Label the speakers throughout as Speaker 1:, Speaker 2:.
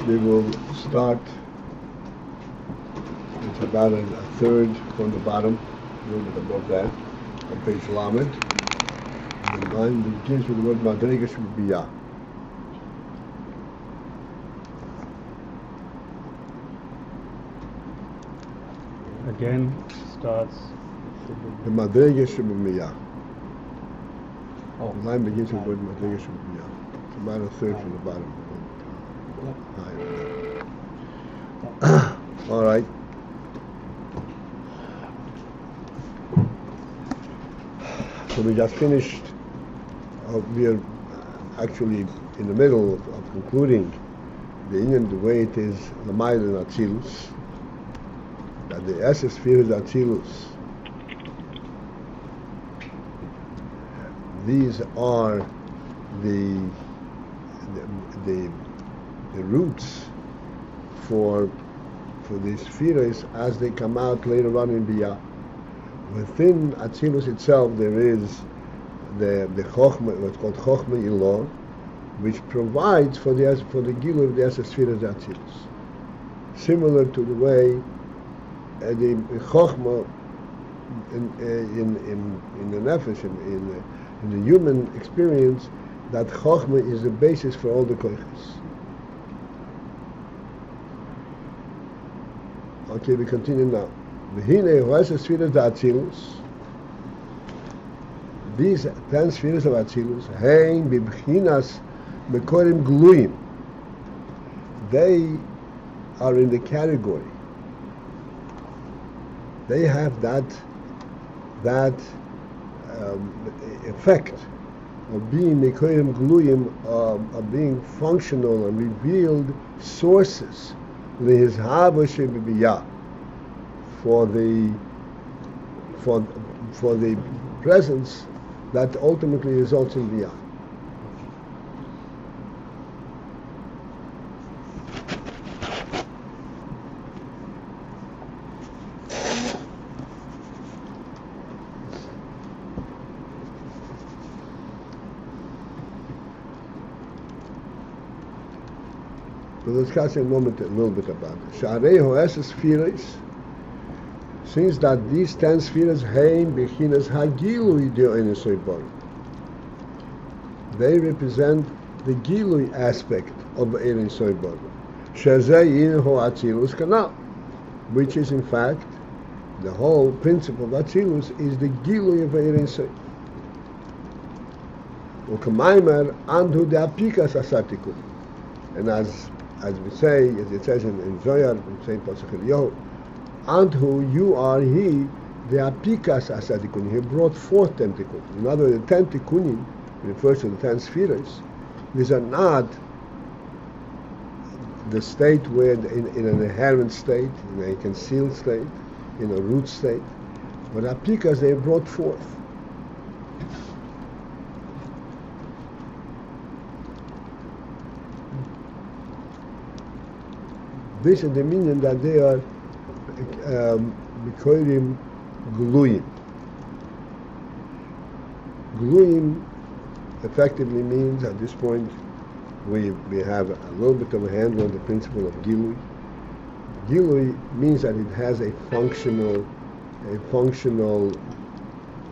Speaker 1: We will start, it's about a third from the bottom, a little bit above that, on page Lamed. And the line begins with the word Madrega Shubiyah.
Speaker 2: Again, starts.
Speaker 1: The Madrega Shubiyah.
Speaker 2: Oh.
Speaker 1: The line begins with the word Madrega Shubiyah. It's about a third from the bottom. All right. So we just finished. We are actually in the middle of concluding the Ayin, the way it is Lamayl and Atzilus. That the essence sphere is Atzilus. These are the roots for the spheres as they come out later on in Biyah. Within Atzilus itself there is the Chochmah, what's called Chochmah Ilor, which provides for the Gilu of the Esser sphere of Atzilus. Similar to the way the Chochmah in the Nefesh, in the human experience, that Chochmah is the basis for all the Koiches. Okay, we continue now. These 10 spheres of Atzilus, hein bibchinas mekorim gluyim. They are in the category. They have that effect of being mekorim gluyim, of being functional and revealed sources. For the presence that ultimately results in Biyah. We'll discuss in a moment a little bit about it. Sha'arei ho'eshes spheres, since that these 10 spheres hein bechinas hagilui de'oin soibar, they represent the gilui aspect of Ein soibar. Shazei in ho Atzilus kanal, which is in fact the whole principle of Atzilus is the gilui of Ein soibar. U'kamaimer andu de apikas asatikun, and as we say, as it says in Zohar, in Saint Pocessesion, and who you are he, the apikas asadikun, he brought forth 10 tikkunim. In other words, the 10 tikkunim refers to the 10 spheres. These are not the state where, in an inherent state, in a concealed state, in a root state, but apikas they brought forth. This is the meaning that they are Mekorim Gluyim. Gluyim effectively means, at this point, we have a little bit of a handle on the principle of Gilui. Gilui means that it has a functional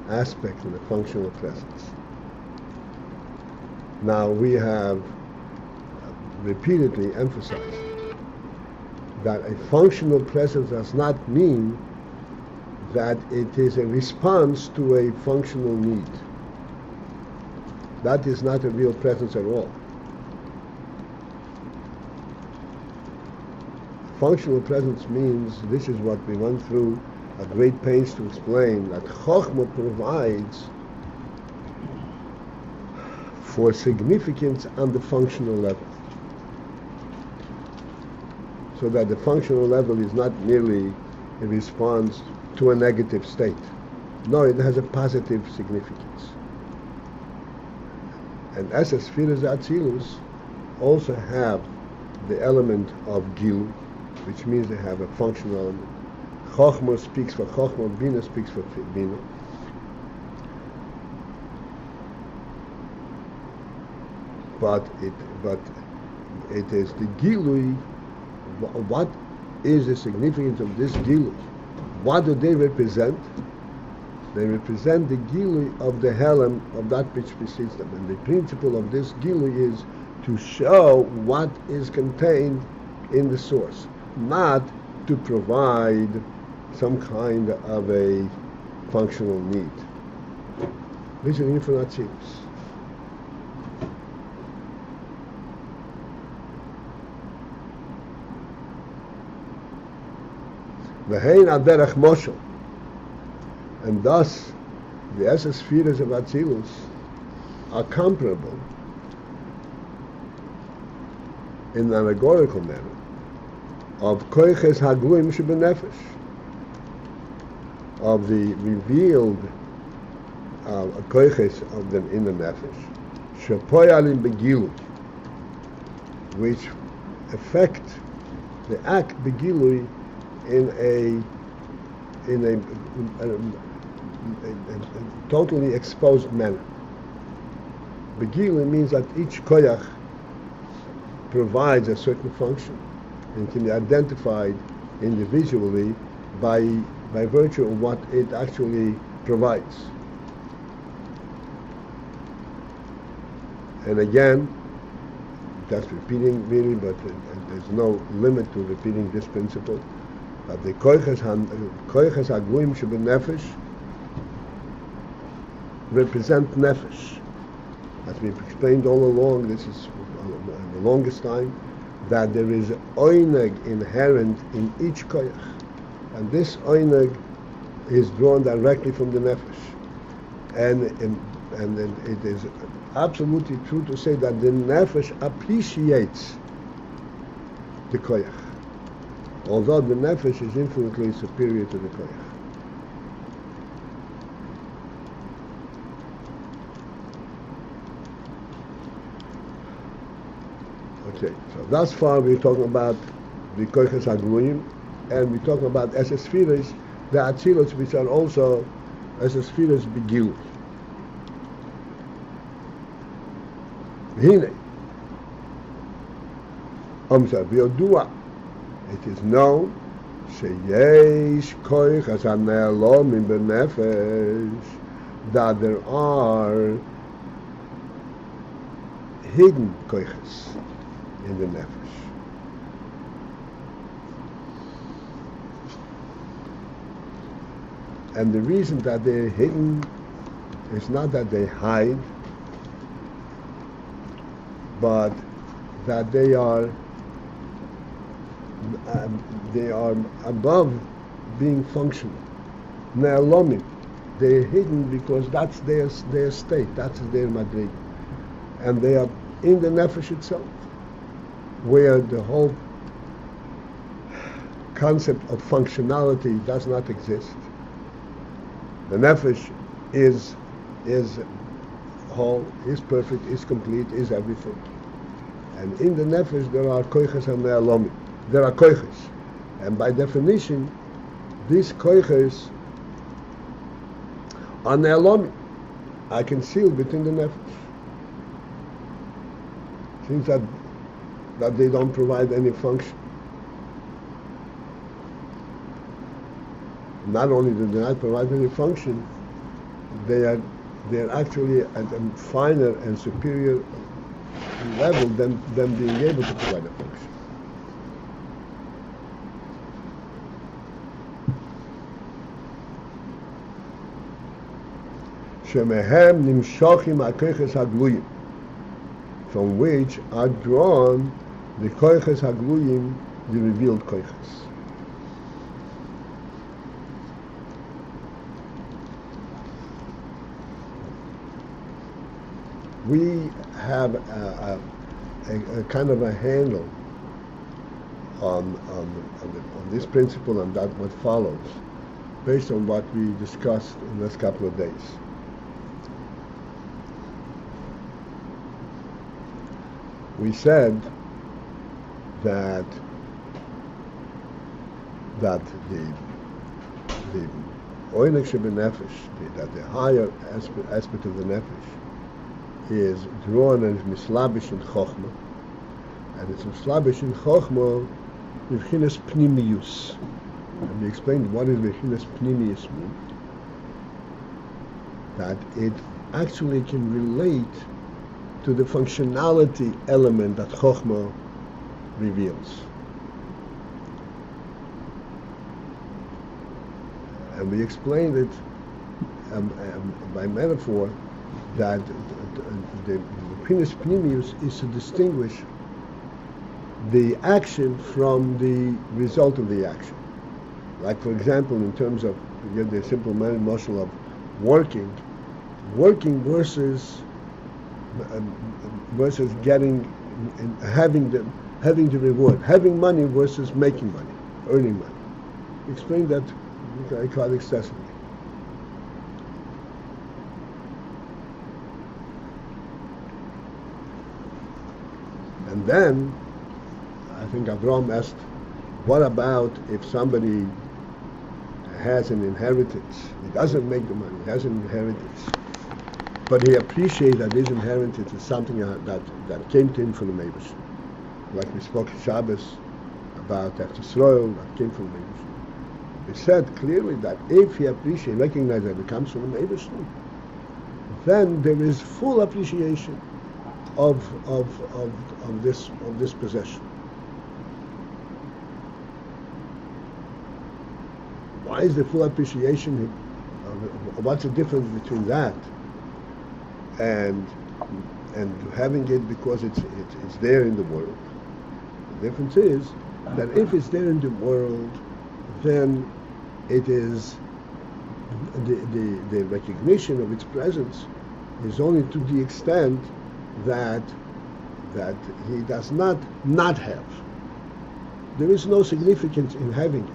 Speaker 1: aspect and a functional presence. Now we have repeatedly emphasized that a functional presence does not mean that it is a response to a functional need. That is not a real presence at all. Functional presence means, this is what we went through at great pains to explain, that Chochmah provides for significance on the functional level. So that the functional level is not merely a response to a negative state. No, it has a positive significance. And as a spheres Atzilus also have the element of Gil, which means they have a functional element. Chochmah speaks for Chochmah, Bina speaks for Bina. But it is the Gilui. What is the significance of this Gilui? What do they represent? They represent the Gilui of the Helem of that which precedes them. And the principle of this Gilui is to show what is contained in the source, not to provide some kind of a functional need. This is infinite Chassidus. V'hein aderech moshel, and thus the Esser spheres of Atzilus are comparable in an allegorical manner of koiches hagluim shebenefesh, of the revealed koiches of them in the nefesh, shepoyalim begilui, which affect the act begilui in a totally exposed manner. Begilui means that each koyach provides a certain function and can be identified individually by virtue of what it actually provides. And again, that's repeating really, but there's no limit to repeating this principle. That the koiches hagluim shebenefesh represent nefesh. As we've explained all along, this is the longest time, that there is oineg inherent in each koyach, and this oineg is drawn directly from the nefesh, and it is absolutely true to say that the nefesh appreciates the koyach, although the nefesh is infinitely superior to the koyach. Okay, so thus far we're talking about the koiches hagluim, and we're talking about Esser spheres, the Atzilus, which are also Esser spheres begilui. Hine, v'yodua, it is known, sheyesh koiches hane'elomim benefesh, that there are hidden koiches in the nefesh. And the reason that they're hidden is not that they hide, but that they are above being functional. Ne'elomim, they're hidden because that's their state, that's their madrig, and they are in the nefesh itself, where the whole concept of functionality does not exist. The nefesh is whole, is perfect, is complete, is everything. And in the nefesh there are koiches and ne'elomim. There are koiches. And by definition, these koiches are ne'elomim, are concealed between the nefesh. Seems that they don't provide any function. Not only do they not provide any function, they're actually at a finer and superior level than being able to provide a function. Shemehem nimshochim hakoiches hagluyim, from which are drawn the koiches hagluyim, the revealed koiches. We have a kind of a handle on this principle and that what follows, based on what we discussed in the last couple of days. We said that the oineg shebenefesh, that the higher aspect of the nefesh, is drawn and mislabish in chokhmah, and it's Slavish in Chochma, B'chinas Pnimius. And we explained what does B'chinas Pnimius mean. That it actually can relate to the functionality element that Chochma reveals. And we explained it by metaphor that the B'chinas Pnimius is to distinguish the action from the result of the action. Like, for example, in terms of, you get the simple muscle of working versus getting, having the reward, having money versus making money, earning money. Explain that quite extensively. And then, I think Avram asked, what about if somebody has an inheritance? He doesn't make the money, he has an inheritance. But he appreciates that his inheritance is something that came to him from the Beis. Like we spoke in Shabbos about that Israel that came from the Beis. He said clearly that if he appreciates, recognizes that it comes from the Beis, then there is full appreciation of this possession. Why is the full appreciation? What's the difference between that and having it because it's there in the world? The difference is that if it's there in the world, then it is the recognition of its presence is only to the extent that he does not have. There is no significance in having it.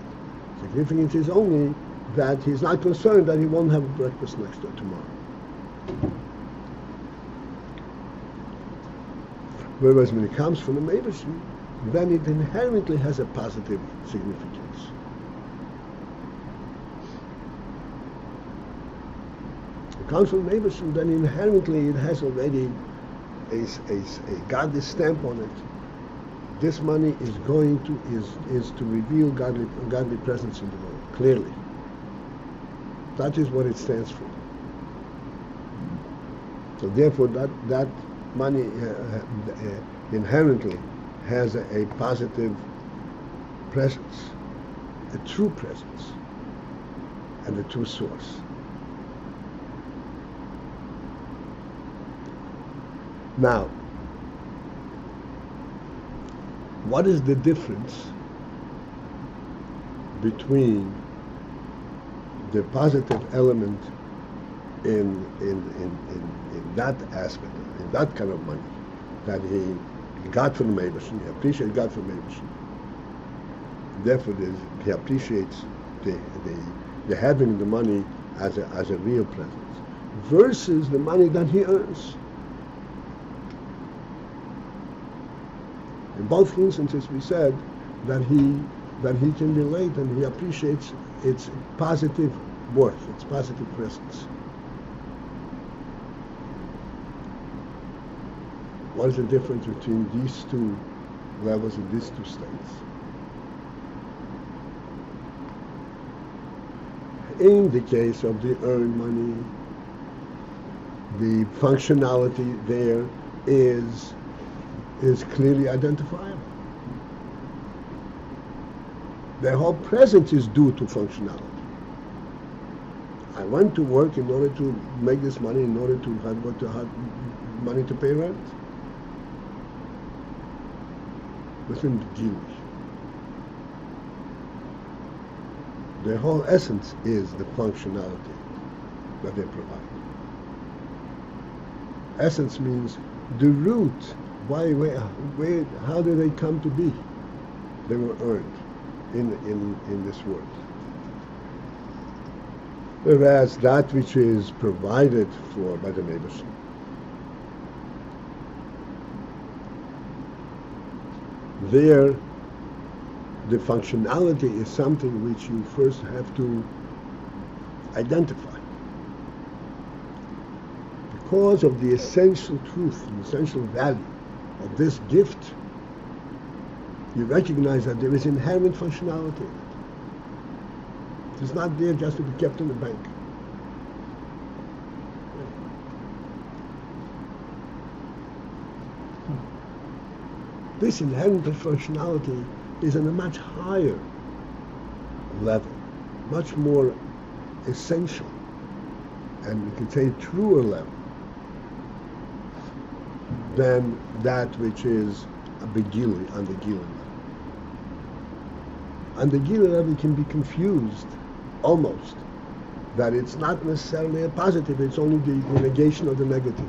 Speaker 1: Significance is only that he's not concerned that he won't have breakfast next day tomorrow. Whereas when it comes from the Beis, then it inherently has a positive significance. It comes from the Beis, then inherently it has already a godly stamp on it. This money is going to reveal godly presence in the world, clearly. That is what it stands for. So therefore that money inherently has a positive presence, a true presence, and a true source. Now, what is the difference between the positive element in that aspect, in that kind of money that he got from the Beis, he appreciates God from the Beis. Therefore, he appreciates the having the money as a real presence, versus the money that he earns. In both instances, we said that he can relate and he appreciates its positive worth, its positive presence. What is the difference between these two levels and these two states? In the case of the earned money, the functionality there is clearly identifiable. Their whole presence is due to functionality. I went to work in order to make this money, in order to have money to pay rent. Within the Jewish, their whole essence is the functionality that they provide. Essence means the root. Where, how did they come to be? They were earned in this world. Whereas that which is provided for by the Beis, there the functionality is something which you first have to identify. Because of the essential truth, the essential value of this gift You recognize that there is inherent functionality in it. It's not there just to be kept in the bank. This inherent functionality is on a much higher level, much more essential, and we can say truer level than that which is a begili on the gili level. On the gili level can be confused almost that it's not necessarily a positive, it's only the negation of the negative.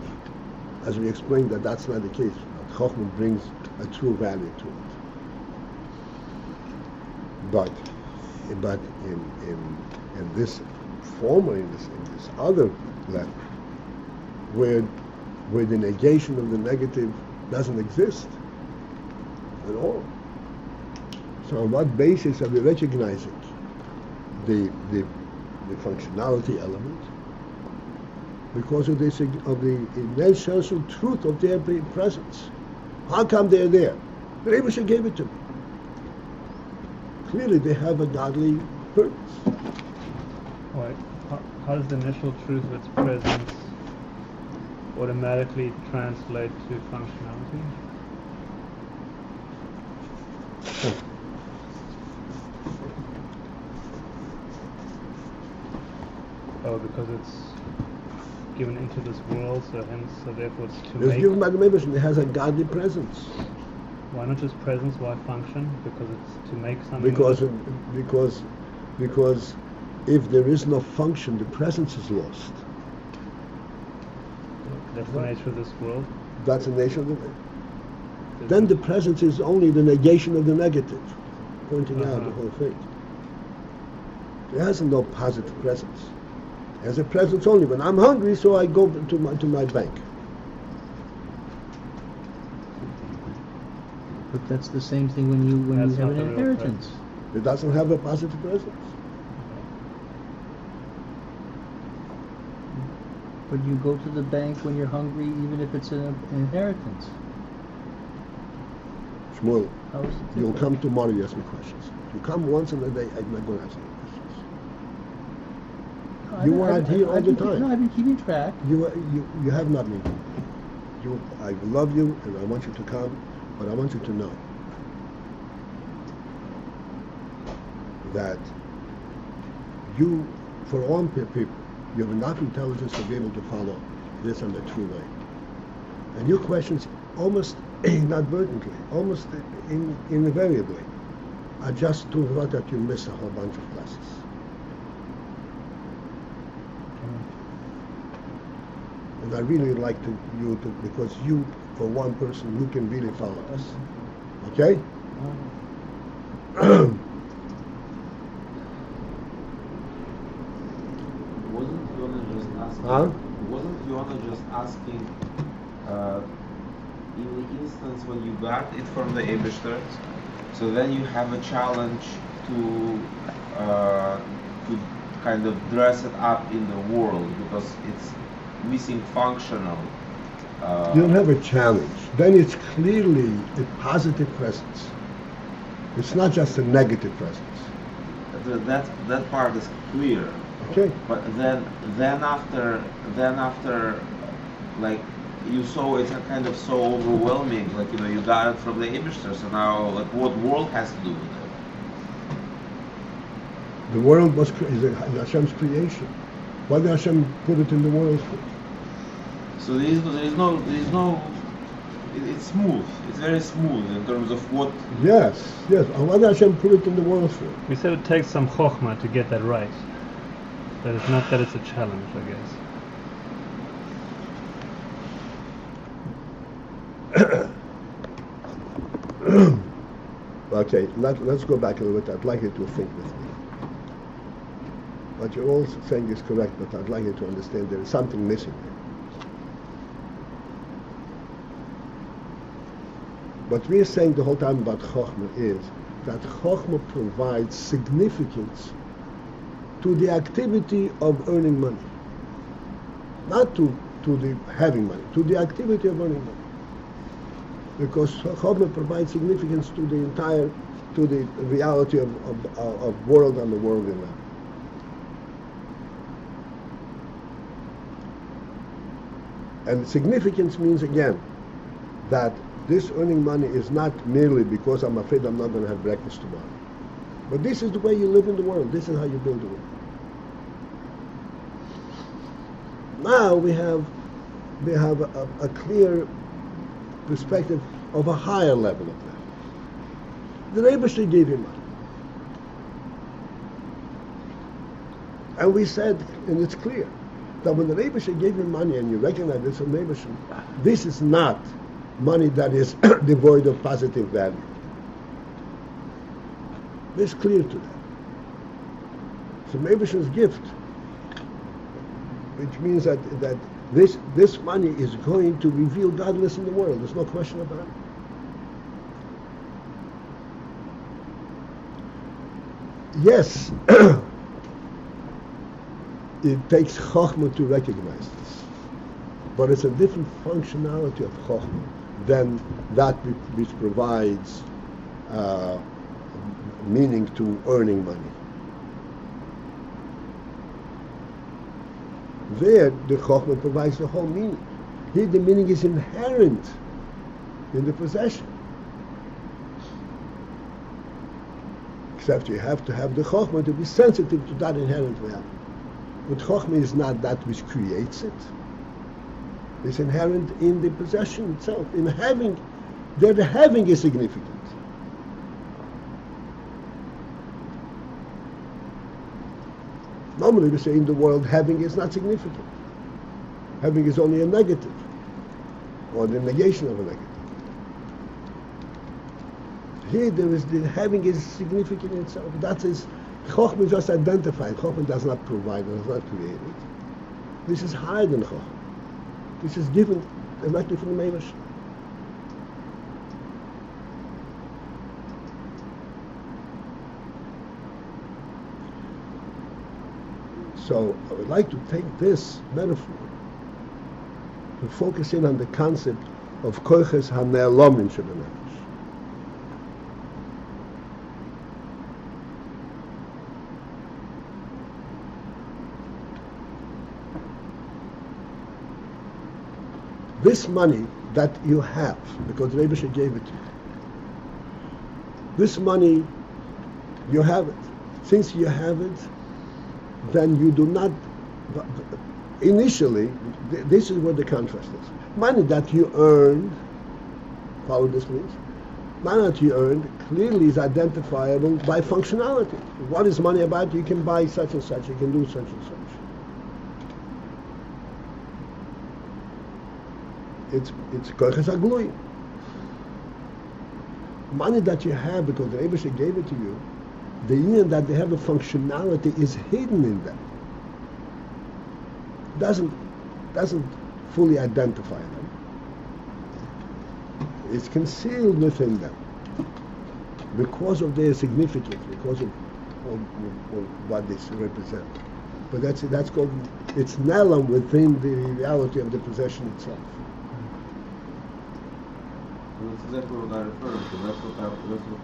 Speaker 1: As we explained that that's not the case. Chochmah brings a true value to it. But in this former, in this other level, where the negation of the negative doesn't exist at all. So on what basis are we recognizing the functionality element? Because of the essential truth of their presence. How come they're there? The Rebbe gave it to me. Clearly they have a godly purpose.
Speaker 2: Right. How does the initial truth of its presence automatically translate to functionality? Oh, because it's given into this world, so therefore it's to
Speaker 1: It's
Speaker 2: make.
Speaker 1: given by the Rebbe, it has a godly presence.
Speaker 2: Why not just presence? Why function? Because it's to make something.
Speaker 1: Because if there is no function, the presence is lost.
Speaker 2: That's the nature of this world.
Speaker 1: That's the nature of the world. Then the presence is only the negation of the negative, pointing out the whole thing. There has no positive presence. There's a presence only when I'm hungry, so I go to my bank.
Speaker 3: But that's the same thing when you have an inheritance.
Speaker 1: It doesn't have a positive presence.
Speaker 3: But you go to the bank when you're hungry, even if it's an inheritance.
Speaker 1: Shmuel,
Speaker 3: How is it
Speaker 1: you'll
Speaker 3: different?
Speaker 1: come tomorrow, you ask me questions. You come once in a day, I'm not going to ask you questions. You aren't here all the time.
Speaker 3: No, I've been keeping track.
Speaker 1: You have not been. I love you and I want you to come, but I want you to know that you, for all people, you have enough intelligence to be able to follow this on the true way. And your questions almost inadvertently, almost invariably, are just to what that you miss a whole bunch of classes. And I really like you to, because you, for one person, you can really follow this. Okay?
Speaker 4: Wasn't Yonah just asking?
Speaker 1: Huh?
Speaker 4: Wasn't Yonah just asking? In the instance when you got it from the Eibishter, so then you have a challenge to kind of dress it up in the world because it's missing functional.
Speaker 1: You don't have a challenge. Then it's clearly a positive presence. It's not just a negative presence.
Speaker 4: That part is clear.
Speaker 1: Okay?
Speaker 4: But then after, like you saw, it's a kind of so overwhelming. Like you got it from the Eibishter. So now, like, what world has to do with it?
Speaker 1: The world is Hashem's creation. Why did Hashem put it in the world for?
Speaker 4: So there is no. It's smooth. It's very smooth in terms of what.
Speaker 1: Yes. And why did Hashem put it in the world for?
Speaker 2: We said it takes some chokhmah to get that right. That it's not that it's a challenge, I guess.
Speaker 1: Okay, let's go back a little bit. I'd like you to think with me. What you're all saying is correct, but I'd like you to understand there is something missing here. What we're saying the whole time about Chokhmah is that Chokhmah provides significance to the activity of earning money. Not to the having money, to the activity of earning money. because Chokhmah provides significance to the entire, to the reality of world and the world in that. And significance means, again, that this earning money is not merely because I'm afraid I'm not going to have breakfast tomorrow. But this is the way you live in the world. This is how you build the world. Now we have a clear perspective of a higher level of that. The Rebbe gave him money. And we said, and it's clear, that when the Rebbe gave him money and you recognize this from Rebbe, this is not money that is devoid of positive value. It's clear to that. So Rebbe's gift, which means that this money is going to reveal godliness in the world. There's no question about it. Yes, it takes Chokhmah to recognize this, but it's a different functionality of Chokhmah than that which provides meaning to earning money. There, the Chokhmah provides the whole meaning. Here, the meaning is inherent in the possession. Except you have to have the Chokhmah to be sensitive to that inherent value. But Chokhmah is not that which creates it. It's inherent in the possession itself. In having, there the having is significant. Normally we say in the world having is not significant. Having is only a negative, or the negation of a negative. Here there is the having is significant in itself. That is, Chokhmah is just identified. Chokhmah does not provide, does not create it. This is higher than Chokhmah. This is given directly from the Medrash. So I would like to take this metaphor to focus in on the concept of koiches hane'elamim shebenefesh. This money that you have, because the Rebbe gave it to you, this money, you have it. Since you have it, then you do not, initially, this is where the contrast is. Money that you earned, follow this please, money that you earned clearly is identifiable by functionality. What is money about? You can buy such and such, you can do such and such. It's koiches hagluyim. Money that you have because the Rebbe gave it to you, the union that they have a functionality is hidden in them. Doesn't fully identify them. It's concealed within them because of their significance, because of what they represent. But that's called, it's nelam within the reality of the possession itself.
Speaker 4: That's exactly what I referred to.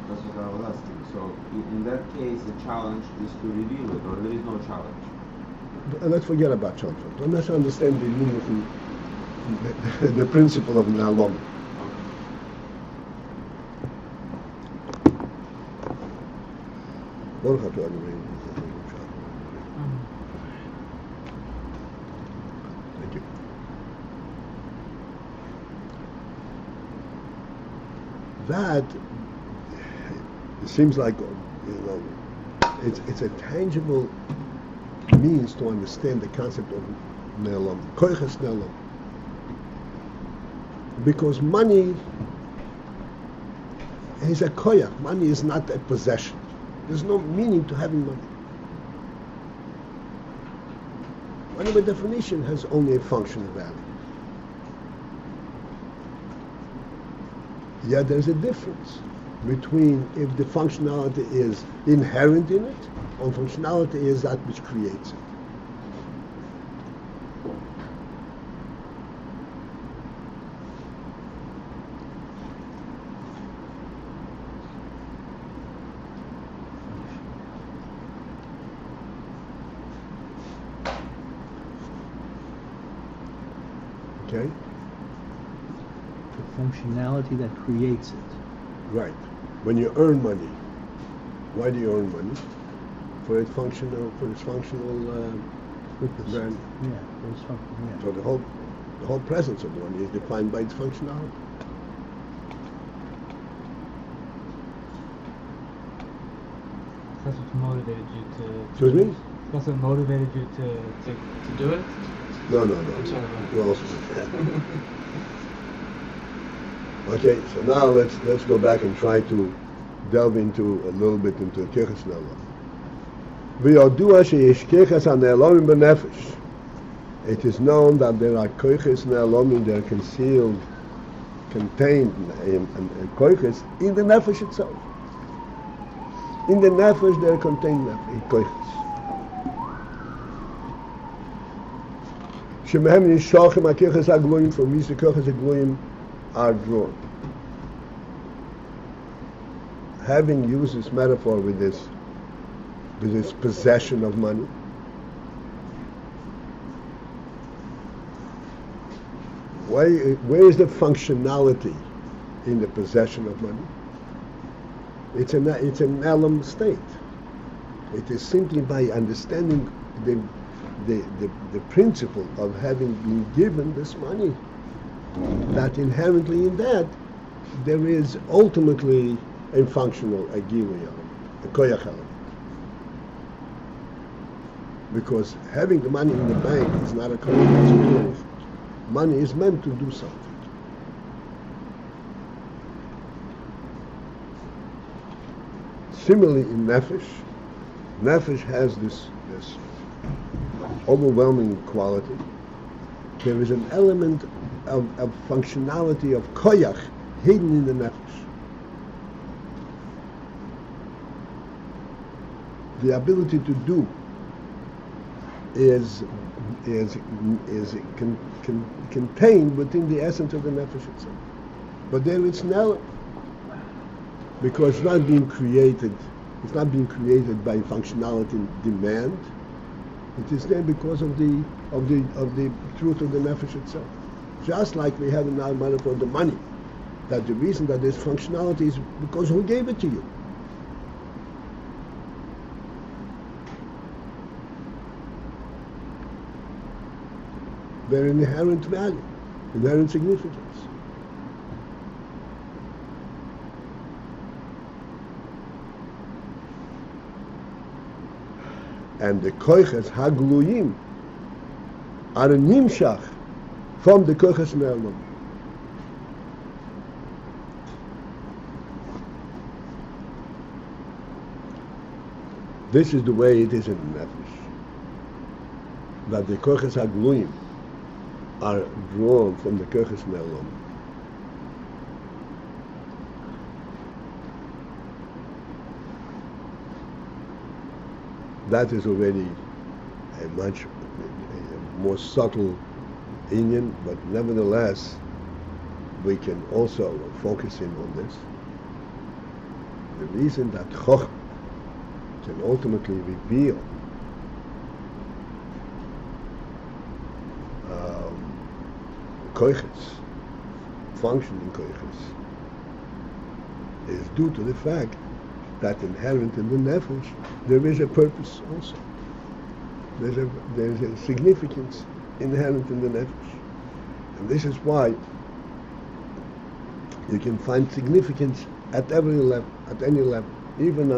Speaker 4: That's what I was asking. So in that case, the challenge is to reveal it, or there is no challenge.
Speaker 1: Let's forget about challenge. Let's understand the meaning, the principle of nalom. Thank you. That it seems like, it's a tangible means to understand the concept of ne'elam, koiches ne'elam. Because money is a koyach. Money is not a possession. There's no meaning to having money. Money by definition has only a functional value. Yet there's a difference between if the functionality is inherent in it, or functionality is that which creates it. Okay?
Speaker 3: The functionality that creates it.
Speaker 1: Right. When you earn money, why do you earn money? For its functional
Speaker 3: Purpose.
Speaker 1: value.
Speaker 3: Yeah, for its function. Yeah.
Speaker 1: So the whole presence of money is defined by its functionality.
Speaker 2: That's what motivated you to.
Speaker 1: Excuse me?
Speaker 2: That's what motivated you to do it.
Speaker 1: No.
Speaker 2: I'm sorry.
Speaker 1: Well, okay, so now let's go back and try to delve into a little bit into Kirchas Ne'elam. V'yodua sheyesh Kirchas HaNe'elamim b'nefesh. It is known that there are Kirchas Ne'elamim that are concealed, contained in Kirchas in the nefesh itself. In the nefesh there are contained Kirchas. Shemehem nishachim HaKirchas HaGluim, from which the Kirchas HaGluim are drawn. Having used this metaphor with this possession of money, where is the functionality in the possession of money? It's an elam state. It is simply by understanding the principle of having been given this money, that inherently in that there is ultimately a functional, a gilui element, a koyach element. Because having the money in the bank is not a koyach, it's a gilui. Money is meant to do something. Similarly in Nefesh has this overwhelming quality. There is an element of functionality of koyach hidden in the Nefesh. The ability to do is contained within the essence of the Nefesh itself. But there it's now, because it's not being created by functionality and demand. It is there because of the truth of the Nefesh itself. Just like we have in our metaphor the money, that the reason that there's functionality is because who gave it to you? Their inherent value, inherent significance. And the koiches hagluyim are a nimshach from the koiches ne'elam. This is the way it is in the Nefesh. That the koiches hagluyim are drawn from the koiches ne'elam. That is already a much more subtle inyan, but nevertheless, we can also focus in on this. The reason that Chochmah can ultimately reveal koiches, functioning koiches, is due to the fact that inherent in the nefesh, there is a purpose also. There's a significance inherent in the nefesh. And this is why you can find significance at every level, at any level, even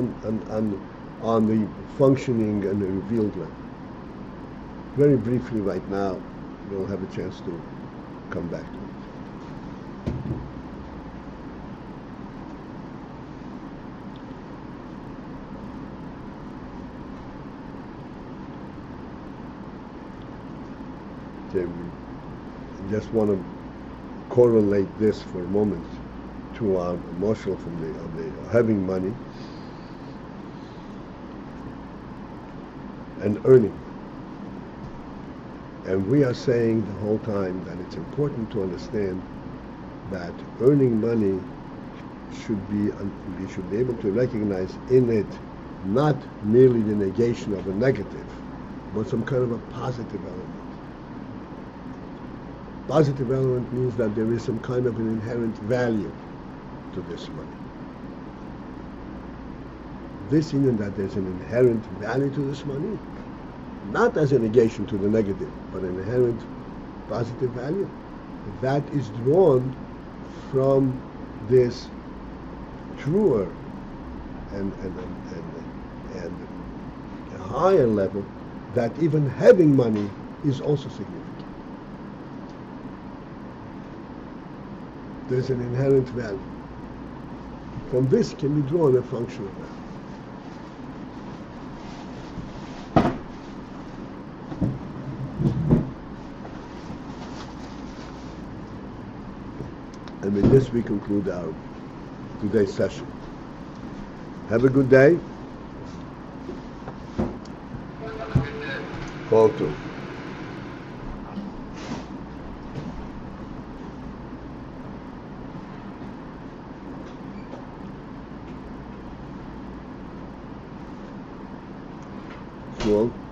Speaker 1: on the functioning and the revealed level. Very briefly right now, we'll have a chance to come back to it. Just want to correlate this for a moment to our emotional from the having money and earning. And we are saying the whole time that it's important to understand that earning money we should be able to recognize in it not merely the negation of a negative, but some kind of a positive element. Positive element means that there is some kind of an inherent value to this money. This means that there's an inherent value to this money, not as a negation to the negative, but an inherent positive value that is drawn from this truer and a higher level, that even having money is also significant. There's an inherent value. From this can be drawn a functional value. And with this we conclude our today's session. Have a good day. Call to. Small.